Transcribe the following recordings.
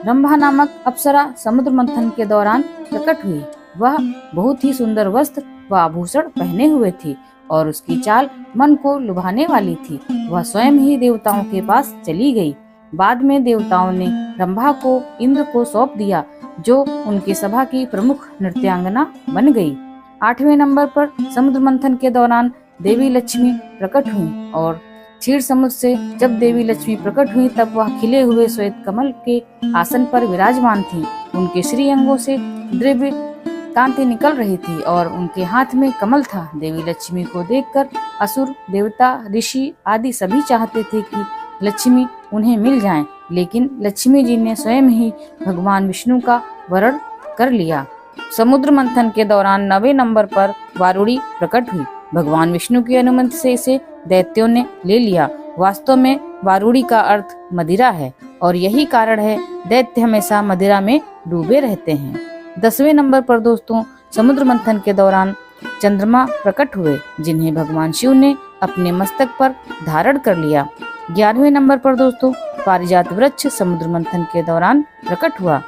रंभा नामक अप्सरा समुद्र मंथन के दौरान प्रकट हुई। वह बहुत ही सुंदर वस्त्र व आभूषण पहने हुए थी और उसकी चाल मन को लुभाने वाली थी। वह स्वयं ही देवताओं के पास चली गई। बाद में देवताओं ने रंभा को इंद्र को सौंप दिया, जो उनकी सभा की प्रमुख नृत्यांगना बन गई। 8वें नंबर पर समुद्र मंथन के दौरान देवी लक्ष्मी प्रकट हुई और क्षीर समुद्र से जब देवी लक्ष्मी प्रकट हुई तब वह खिले हुए श्वेत कमल के आसन पर विराजमान थी। उनके श्री अंगों से दिव्य कांति निकल रही थी और उनके हाथ में कमल था। देवी लक्ष्मी को देखकर असुर, देवता, ऋषि आदि सभी चाहते थे कि लक्ष्मी उन्हें मिल जाएं, लेकिन लक्ष्मी जी ने स्वयं ही भगवान विष्णु का वरण कर लिया। समुद्र मंथन के दौरान 9वें नंबर पर वारुणी प्रकट हुई। भगवान विष्णु की अनुमति से इसे दैत्यों ने ले लिया। वास्तव में वारुणी का अर्थ मदिरा है और यही कारण है दैत्य हमेशा मदिरा में डूबे रहते हैं। 10वें नंबर पर दोस्तों समुद्र मंथन के दौरान चंद्रमा प्रकट हुए, जिन्हें भगवान शिव ने अपने मस्तक पर धारण कर लिया। 11वें नंबर पर दोस्तों पारिजात वृक्ष समुद्र मंथन के दौरान प्रकट हुआ।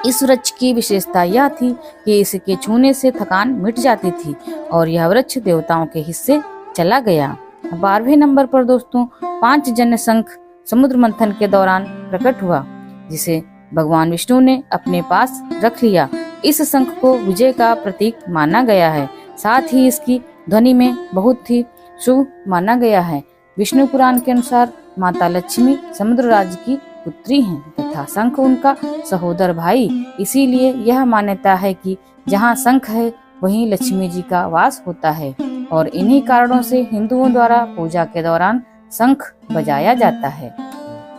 इस वृक्ष की विशेषता यह थी कि इसके छूने से थकान मिट जाती थी और यह वृक्ष देवताओं के हिस्से चला गया। 12वें नंबर पर दोस्तों 5 जन्य शंख समुद्र मंथन के दौरान प्रकट हुआ, जिसे भगवान विष्णु ने अपने पास रख लिया। इस शंख को विजय का प्रतीक माना गया है, साथ ही इसकी ध्वनि में बहुत ही शुभ माना गया है। विष्णु पुराण के अनुसार माता लक्ष्मी समुद्र राज की पुत्री हैं तथा शंख उनका सहोदर भाई, इसीलिए यह मान्यता है कि जहाँ शंख है वहीं लक्ष्मी जी का वास होता है और इन्हीं कारणों से हिंदुओं द्वारा पूजा के दौरान शंख बजाया जाता है।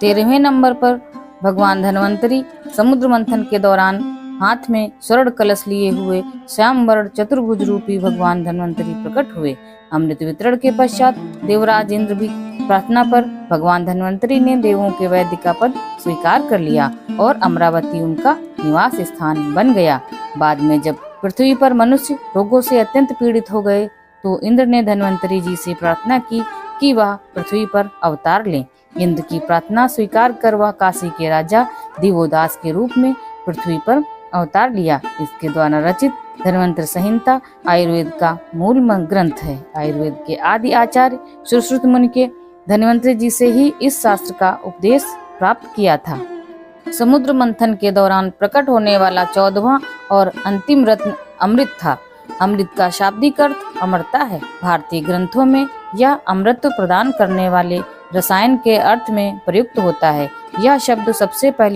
13वें नंबर पर भगवान धन्वंतरी समुद्र मंथन के दौरान हाथ में स्वर्ण कलश लिए हुए श्याम वर्ण चतुर्भुज रूपी भगवान धन्वंतरी प्रकट हुए। अमृत वितरण के पश्चात देवराज इंद्र भी प्रार्थना पर भगवान धन्वंतरी ने देवों के वैद्य का पद स्वीकार कर लिया और अमरावती उनका निवास स्थान बन गया। बाद में जब पृथ्वी पर मनुष्य रोगों से अत्यंत पीड़ित हो गए तो इंद्र ने धन्वंतरी जी से प्रार्थना की कि वह पृथ्वी पर अवतार लें। इंद्र की प्रार्थना स्वीकार कर वह काशी के राजा दिवोदास के रूप में पृथ्वी पर अवतार लिया। इसके द्वारा रचित धन्वंतर संहिता आयुर्वेद का मूल ग्रंथ है। आयुर्वेद के आदि आचार्य सुश्रुत मुनि के धन्वंतरी जी से ही इस शास्त्र का उपदेश प्राप्त किया था। समुद्र मंथन के दौरान प्रकट होने वाला 14वां और अंतिम रत्न अमृत था। अमृत का शाब्दिक अर्थ अमरता है। भारतीय ग्रंथों में यह अमृत प्रदान करने वाले रसायन के अर्थ में प्रयुक्त होता है। यह शब्द सबसे पहले